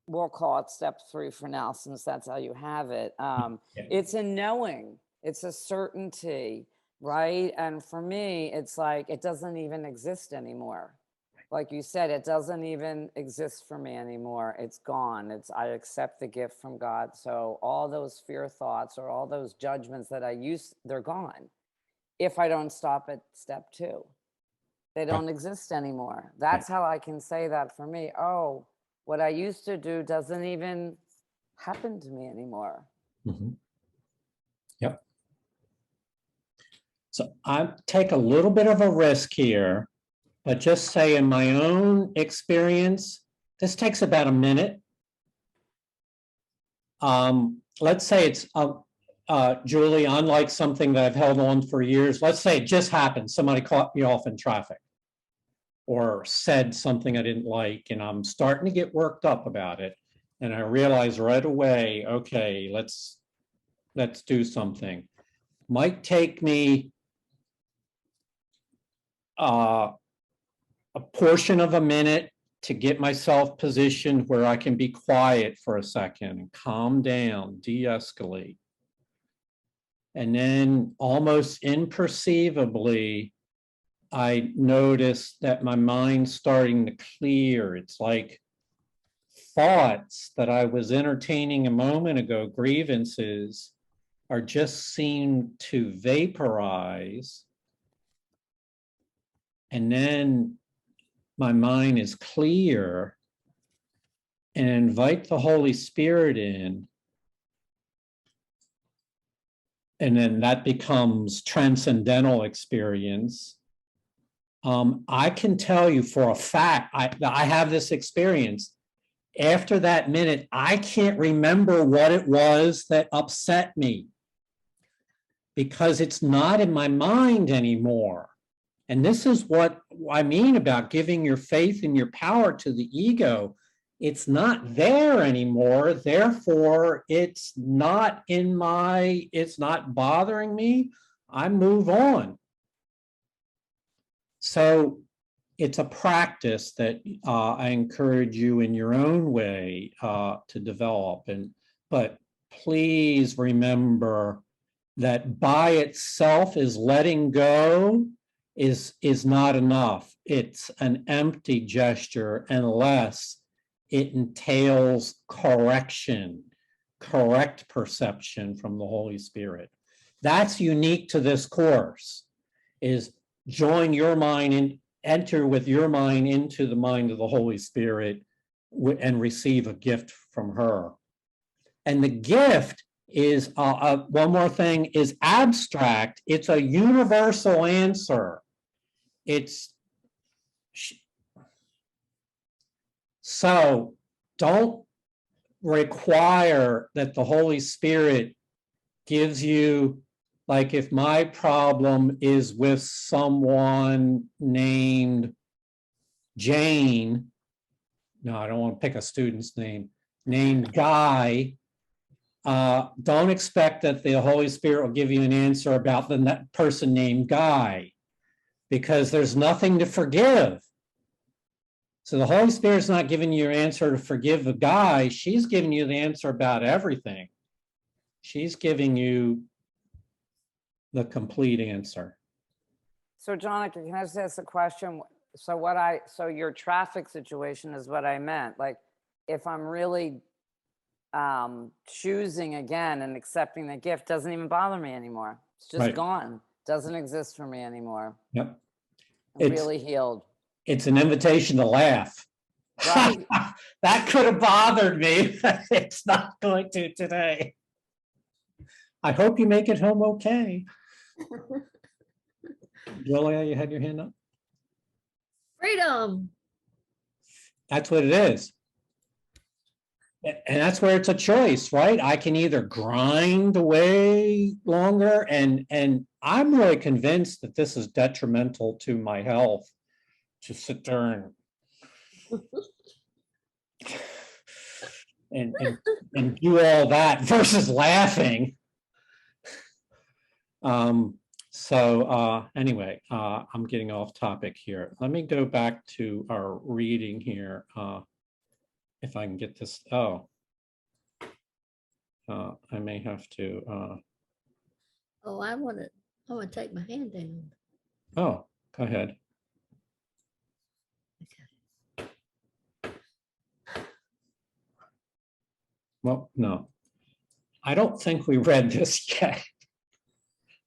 Speaker 3: we'll call it step 3 for now, since that's how you have it. It's a knowing, it's a certainty, right? And for me, it's like it doesn't even exist anymore. Like you said, it doesn't even exist for me anymore. It's gone. I accept the gift from God. So all those fear thoughts or all those judgments that I used, they're gone. If I don't stop at step 2. They don't exist anymore. That's how I can say that for me. Oh, what I used to do doesn't even happen to me anymore.
Speaker 1: Mm-hmm. Yep. So I take a little bit of a risk here But just say in my own experience, this takes about a minute. Let's say it's Julie, unlike something that I've held on for years, let's say it just happened. Somebody caught me off in traffic or said something I didn't like, and I'm starting to get worked up about it. And I realize right away, okay, let's do something. Might take me a portion of a minute to get myself positioned where I can be quiet for a second and calm down, de-escalate. And then almost imperceivably, I notice that my mind's starting to clear. It's like thoughts that I was entertaining a moment ago, grievances, are just seem to vaporize. And then my mind is clear, and invite the Holy Spirit in. And then that becomes transcendental experience. I can tell you for a fact, I have this experience. After that minute, I can't remember what it was that upset me because it's not in my mind anymore. And this is what I mean about giving your faith and your power to the ego. It's not there anymore. Therefore, it's not bothering me. I move on. So it's a practice that I encourage you in your own way to develop. But please remember that by itself is letting go is not enough. It's an empty gesture unless it entails correction, correct perception from the Holy Spirit. That's unique to this course, is join your mind and enter with your mind into the mind of the Holy Spirit and receive a gift from her. And the gift is, one more thing, is abstract. It's a universal answer. So don't require that the Holy Spirit gives you, like if my problem is with someone named Jane, no, I don't want to pick a student's name, named Guy, don't expect that the Holy Spirit will give you an answer about that person named Guy, because there's nothing to forgive. So the Holy Spirit's not giving you an answer to forgive the guy. She's giving you the answer about everything. She's giving you the complete answer.
Speaker 3: So Jonica, can I just ask a question? So your traffic situation is what I meant. Like, if I'm really choosing again and accepting the gift, doesn't even bother me anymore. It's just
Speaker 1: Right.
Speaker 3: gone. Doesn't exist for me anymore.
Speaker 1: Yep.
Speaker 3: I'm really healed.
Speaker 1: It's an invitation to laugh.
Speaker 3: Right.
Speaker 1: That could have bothered me. It's not going to today. I hope you make it home okay. Julia, you had your hand up?
Speaker 4: Freedom.
Speaker 1: That's what it is. And that's where it's a choice, right? I can either grind away longer, and I'm really convinced that this is detrimental to my health, to sit there and do all that versus laughing. Anyway, I'm getting off topic here. Let me go back to our reading here. If I can get this, I may have to,
Speaker 4: Oh, I want to take my hand down.
Speaker 1: go ahead. Well, no, I don't think we read this yet.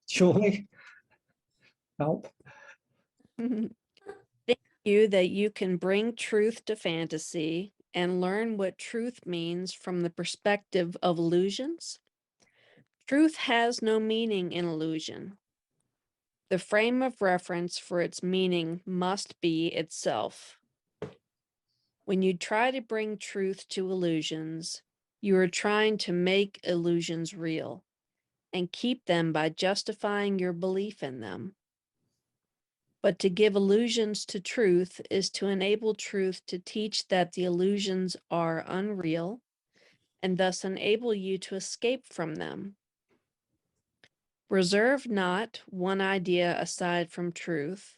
Speaker 1: Julie, help.
Speaker 2: Thank you that you can bring truth to fantasy and learn what truth means from the perspective of illusions. Truth has no meaning in illusion. The frame of reference for its meaning must be itself. When you try to bring truth to illusions, you are trying to make illusions real and keep them by justifying your belief in them. But to give illusions to truth is to enable truth to teach that the illusions are unreal and thus enable you to escape from them. Reserve not one idea aside from truth,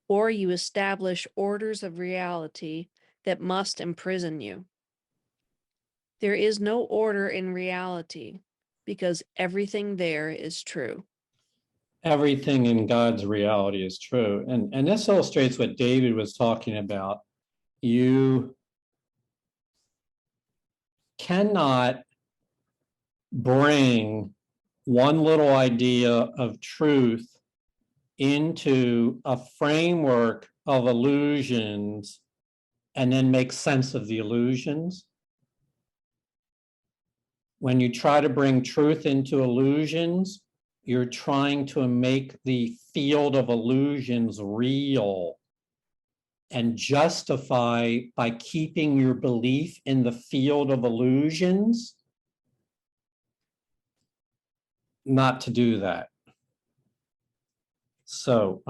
Speaker 2: or you establish orders of reality that must imprison you. There is no order in reality because everything there is true.
Speaker 1: Everything in God's reality is true. And this illustrates what David was talking about. You cannot bring one little idea of truth into a framework of illusions and then make sense of the illusions. When you try to bring truth into illusions, you're trying to make the field of illusions real and justify by keeping your belief in the field of illusions not to do that. So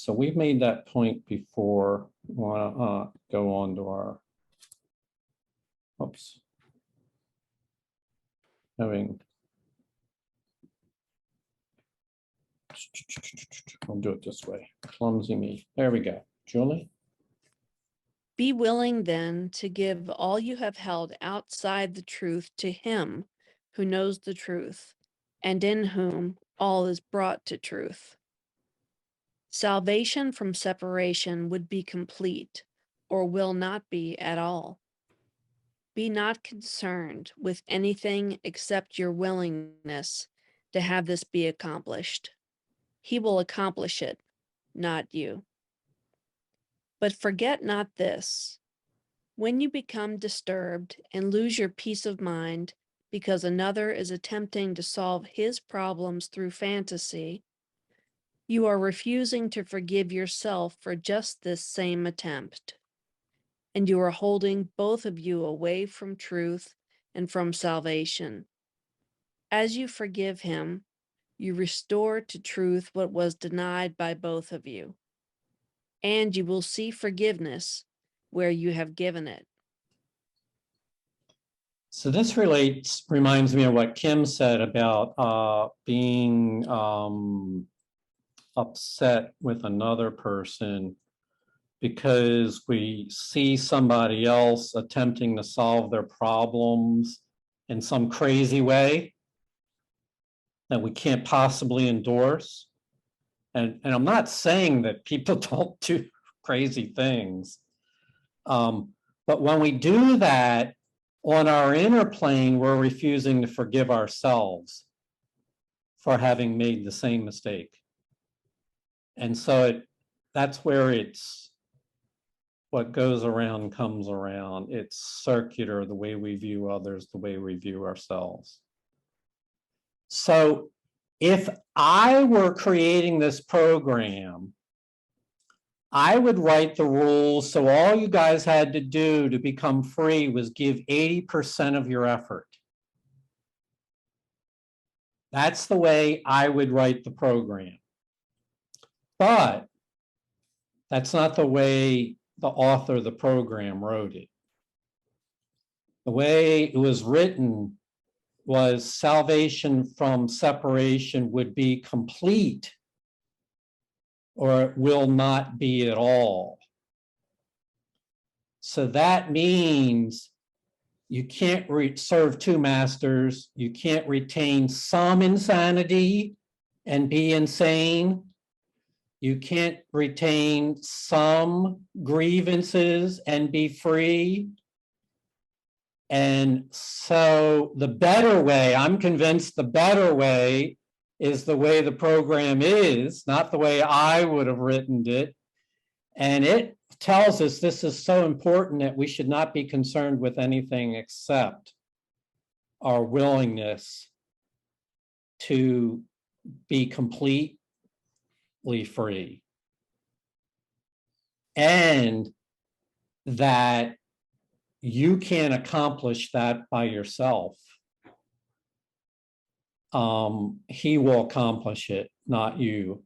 Speaker 1: we've made that point before. Want to go on to our, oops. Having, I'll do it this way. Clumsy me. There we go. Julie?
Speaker 2: Be willing then to give all you have held outside the truth to him who knows the truth, and in whom all is brought to truth. Salvation from separation would be complete, or will not be at all. Be not concerned with anything except your willingness to have this be accomplished. He will accomplish it, not you. But forget not this. When you become disturbed and lose your peace of mind because another is attempting to solve his problems through fantasy, you are refusing to forgive yourself for just this same attempt. And you are holding both of you away from truth and from salvation. As you forgive him, you restore to truth what was denied by both of you. And you will see forgiveness where you have given it.
Speaker 1: So this reminds me of what Kim said about being upset with another person because we see somebody else attempting to solve their problems in some crazy way that we can't possibly endorse. And I'm not saying that people don't do crazy things. But when we do that on our inner plane, we're refusing to forgive ourselves for having made the same mistake. And so that's where it's what goes around comes around. It's circular, the way we view others, the way we view ourselves. So if I were creating this program, I would write the rules so all you guys had to do to become free was give 80% of your effort. That's the way I would write the program. But that's not the way the author of the program wrote it. The way it was written was salvation from separation would be complete or it will not be at all. So that means you can't serve two masters. You can't retain some insanity and be insane. You can't retain some grievances and be free. And so the better way, I'm convinced the better way is the way the program is, not the way I would have written it. And it tells us this is so important that we should not be concerned with anything except our willingness to be complete completely free. And that you can't accomplish that by yourself. He will accomplish it, not you.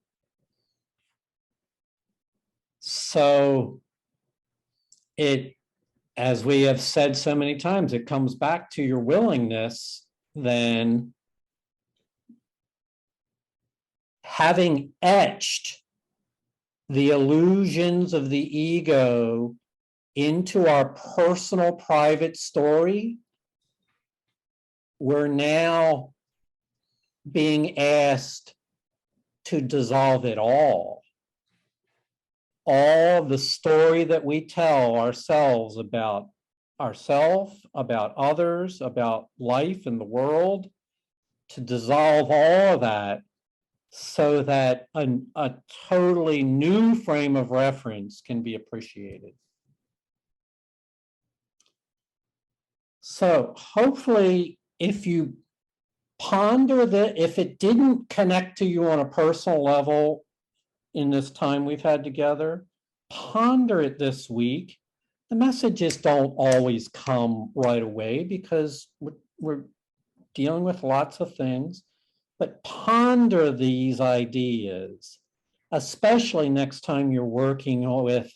Speaker 1: So it, as we have said so many times, it comes back to your willingness, then having etched the illusions of the ego into our personal private story, we're now being asked to dissolve it all. All the story that we tell ourselves, about others, about life and the world, to dissolve all of that so that a totally new frame of reference can be appreciated. So hopefully, if you ponder that, if it didn't connect to you on a personal level in this time we've had together, ponder it this week. The messages don't always come right away because we're dealing with lots of things, but ponder these ideas, especially next time you're working with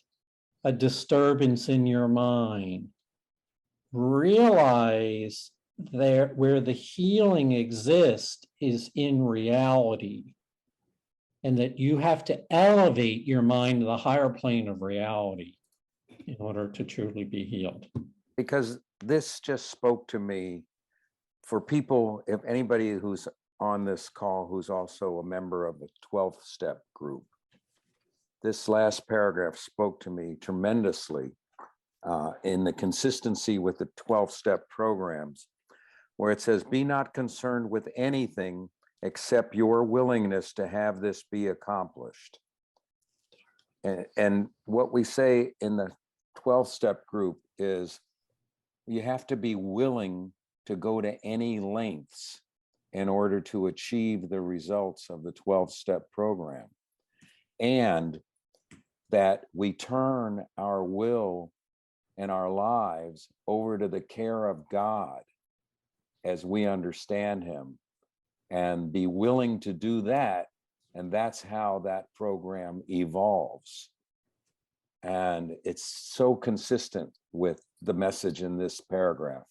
Speaker 1: a disturbance in your mind. Realize there where the healing exists is in reality, and that you have to elevate your mind to the higher plane of reality in order to truly be healed.
Speaker 7: Because this just spoke to me for people, if anybody who's on this call who's also a member of the 12th step group. This last paragraph spoke to me tremendously in the consistency with the 12-step programs, where it says, be not concerned with anything except your willingness to have this be accomplished. And what we say in the 12-step group is you have to be willing to go to any lengths in order to achieve the results of the 12-step program. And that we turn our will and our lives over to the care of God as we understand him, and be willing to do that. And that's how that program evolves. And it's so consistent with the message in this paragraph.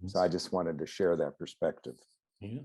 Speaker 7: So I just wanted to share that perspective.
Speaker 1: Yeah.